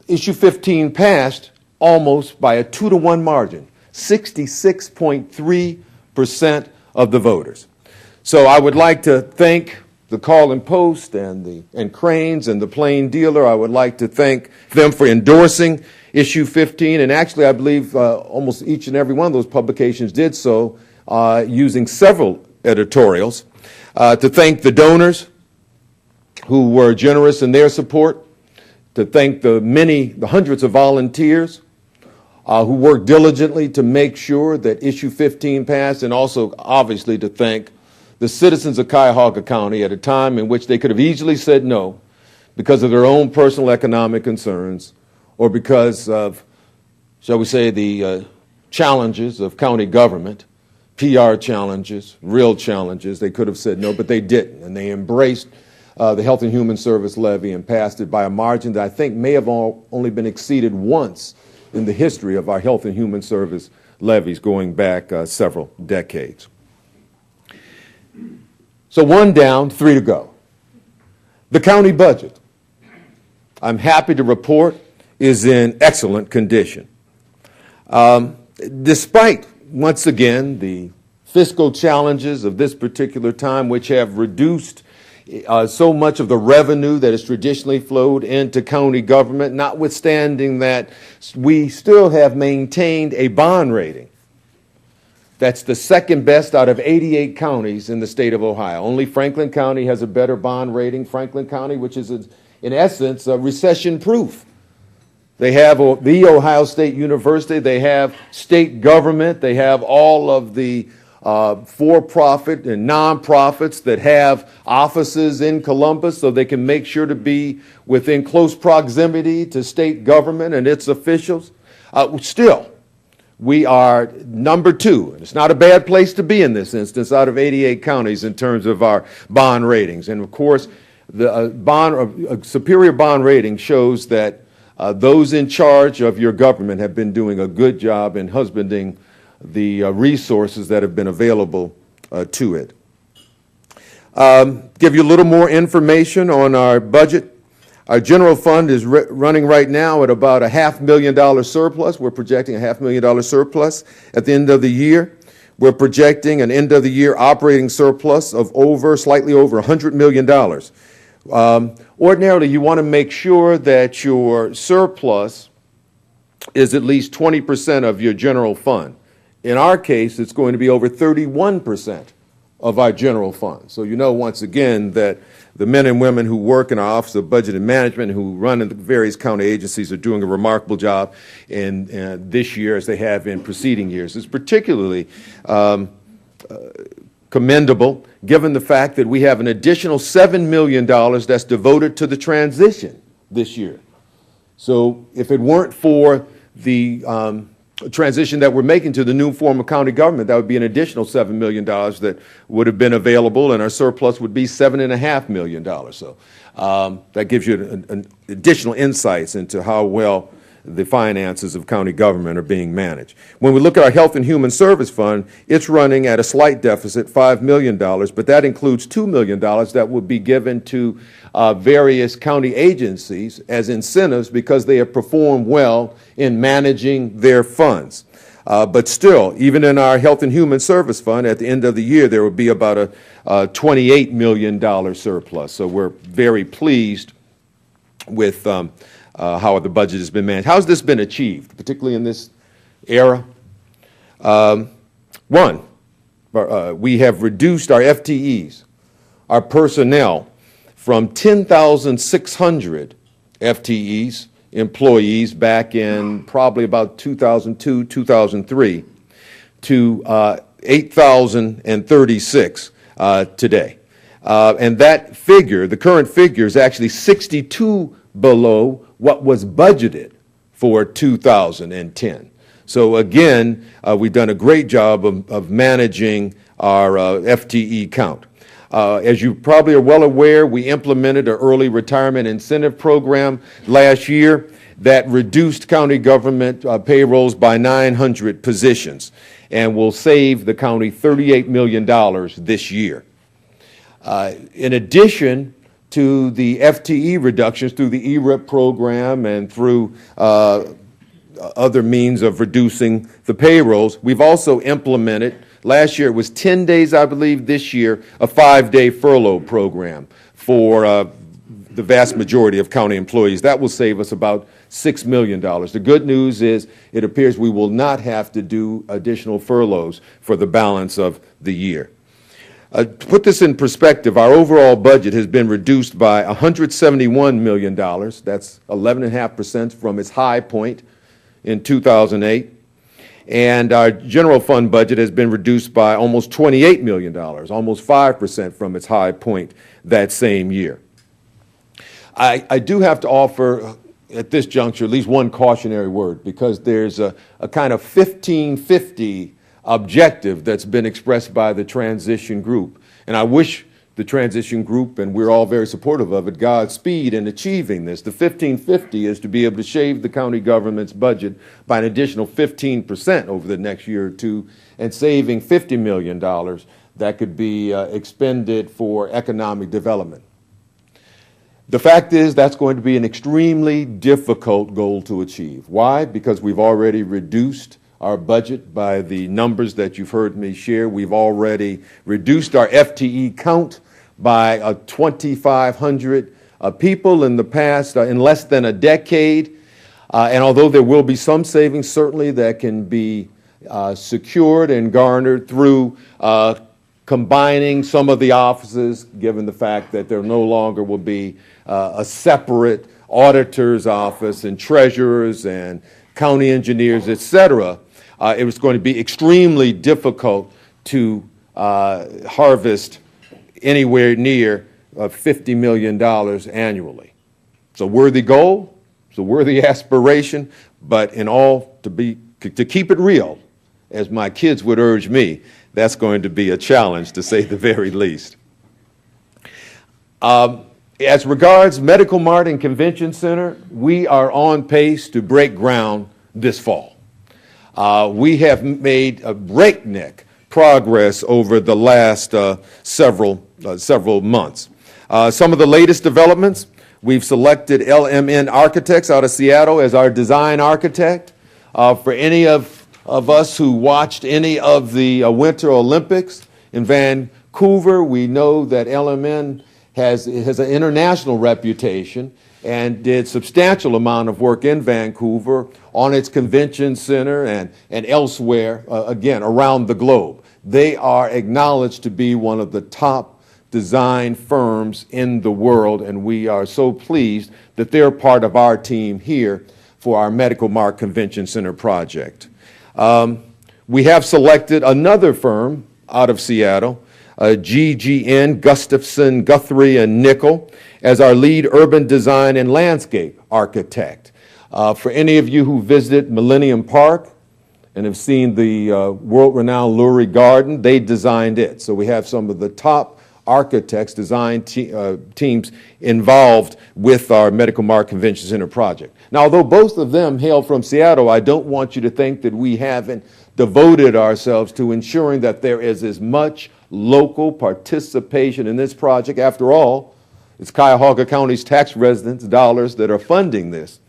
Issue 15 passed almost by a 2-to-1 margin, 66.3% of the voters. So I would like to thank the Call and Post and Cranes and the Plain Dealer. I would like to thank them for endorsing Issue 15, and actually I believe almost each and every one of those publications did so using several editorials. To thank the donors who were generous in their support, to thank the hundreds of volunteers who worked diligently to make sure that Issue 15 passed, and also obviously to thank the citizens of Cuyahoga County at a time in which they could have easily said no because of their own personal economic concerns or because of, shall we say, the challenges of county government, PR challenges, real challenges. They could have said no, but they didn't, and they embraced the Health and Human Service levy and passed it by a margin that I think may have only been exceeded once in the history of our Health and Human Service levies going back several decades. So 1 down, 3 to go. The county budget, I'm happy to report, is in excellent condition. Despite, once again, the fiscal challenges of this particular time, which have reduced so much of the revenue that has traditionally flowed into county government, notwithstanding that we still have maintained a bond rating that's the second best out of 88 counties in the state of Ohio. Only Franklin County has a better bond rating. Franklin County, which is in essence recession-proof. They have the Ohio State University, they have state government, they have all of the for-profit and nonprofits that have offices in Columbus so they can make sure to be within close proximity to state government and its officials. Still, we are number 2, and it's not a bad place to be in this instance, out of 88 counties in terms of our bond ratings. And of course, the superior bond rating shows that those in charge of your government have been doing a good job in husbanding the resources that have been available to it. Give you a little more information on our budget. Our general fund is running right now at about a $500,000 surplus. We're projecting a $500,000 surplus at the end of the year. We're projecting an end-of-the-year operating surplus of slightly over $100 million. Ordinarily, you want to make sure that your surplus is at least 20% of your general fund. In our case, it's going to be over 31% of our general fund. So you know, once again, that the men and women who work in our Office of Budget and Management, who run in the various county agencies, are doing a remarkable job in this year as they have in preceding years. It's particularly commendable given the fact that we have an additional $7 million that's devoted to the transition this year. So if it weren't for the transition that we're making to the new form of county government, that would be an additional $7 million that would have been available, and our surplus would be $7.5 million. So that gives you an additional insights into how well the finances of county government are being managed. When we look at our Health and Human Service Fund, it's running at a slight deficit, $5 million, but that includes $2 million that will be given to various county agencies as incentives because they have performed well in managing their funds. But still, even in our Health and Human Service Fund, at the end of the year, there will be about a $28 million surplus. So we're very pleased with how the budget has been managed. How has this been achieved, particularly in this era? One, we have reduced our FTEs, our personnel, from 10,600 FTEs, employees, back in probably about 2002, 2003, to 8,036 today. And that figure, the current figure, is actually 62 below what was budgeted for 2010. So again, we've done a great job of managing our FTE count. As you probably are well aware, we implemented an early retirement incentive program last year that reduced county government payrolls by 900 positions and will save the county $38 million this year. In addition to the FTE reductions through the ERIP program and through other means of reducing the payrolls. We've also implemented, last year it was 10 days, I believe, this year, a 5-day furlough program for the vast majority of county employees. That will save us about $6 million. The good news is it appears we will not have to do additional furloughs for the balance of the year. To put this in perspective, our overall budget has been reduced by $171 million. That's 11.5% from its high point in 2008. And our general fund budget has been reduced by almost $28 million, almost 5% from its high point that same year. I do have to offer at this juncture at least one cautionary word, because there's a kind of 15-50 objective that's been expressed by the transition group. And I wish the transition group, and we're all very supportive of it, Godspeed in achieving this. The 15-50 is to be able to shave the county government's budget by an additional 15% over the next year or two, and saving $50 million that could be expended for economic development. The fact is that's going to be an extremely difficult goal to achieve. Why? Because we've already reduced our budget by the numbers that you've heard me share. We've already reduced our FTE count by 2,500 people in the past, in less than a decade. And although there will be some savings, certainly, that can be secured and garnered through combining some of the offices, given the fact that there no longer will be a separate auditor's office and treasurers and county engineers, et cetera. It was going to be extremely difficult to harvest anywhere near $50 million annually. It's a worthy goal, it's a worthy aspiration, but to keep it real, as my kids would urge me, that's going to be a challenge, to say the very least. As regards Medical Mart and Convention Center, we are on pace to break ground this fall. We have made a breakneck progress over the last several months. Some of the latest developments, we've selected LMN Architects out of Seattle as our design architect. For any of us who watched any of the Winter Olympics in Vancouver, we know that LMN has an international reputation and did substantial amount of work in Vancouver on its convention center and elsewhere, again, around the globe. They are acknowledged to be one of the top design firms in the world, and we are so pleased that they're part of our team here for our Medical Mart Convention Center project. We have selected another firm out of Seattle, GGN, Gustafson, Guthrie, and Nickel, as our lead urban design and landscape architect. For any of you who visited Millennium Park and have seen the world-renowned Lurie Garden, they designed it. So we have some of the top architects, design teams involved with our Medical Mart Convention Center project. Now, although both of them hail from Seattle, I don't want you to think that we haven't devoted ourselves to ensuring that there is as much local participation in this project. After all, it's Cuyahoga County's tax residents' dollars that are funding this,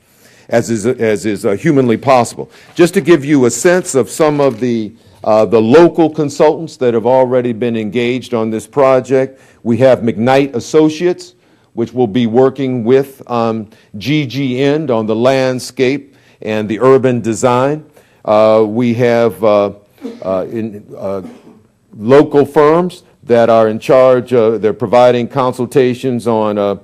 as is humanly possible. Just to give you a sense of some of the local consultants that have already been engaged on this project, we have McKnight Associates, which will be working with GGN on the landscape and the urban design. We have local firms that are in charge, they're providing consultations on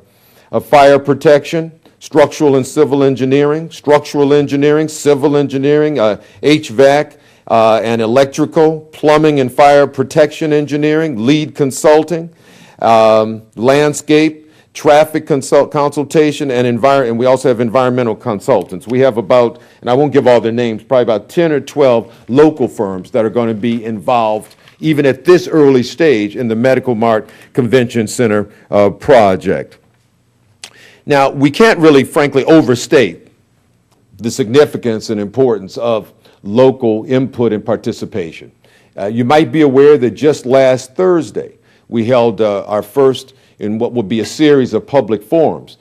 fire protection, structural and civil engineering, civil engineering, HVAC, and electrical, plumbing and fire protection engineering, lead consulting, landscape, traffic consultation, and we also have environmental consultants. We have about, and I won't give all their names, probably about 10 or 12 local firms that are going to be involved even at this early stage in the Medical Mart Convention Center project. Now, we can't really, frankly, overstate the significance and importance of local input and participation. You might be aware that just last Thursday, we held our first in what will be a series of public forums.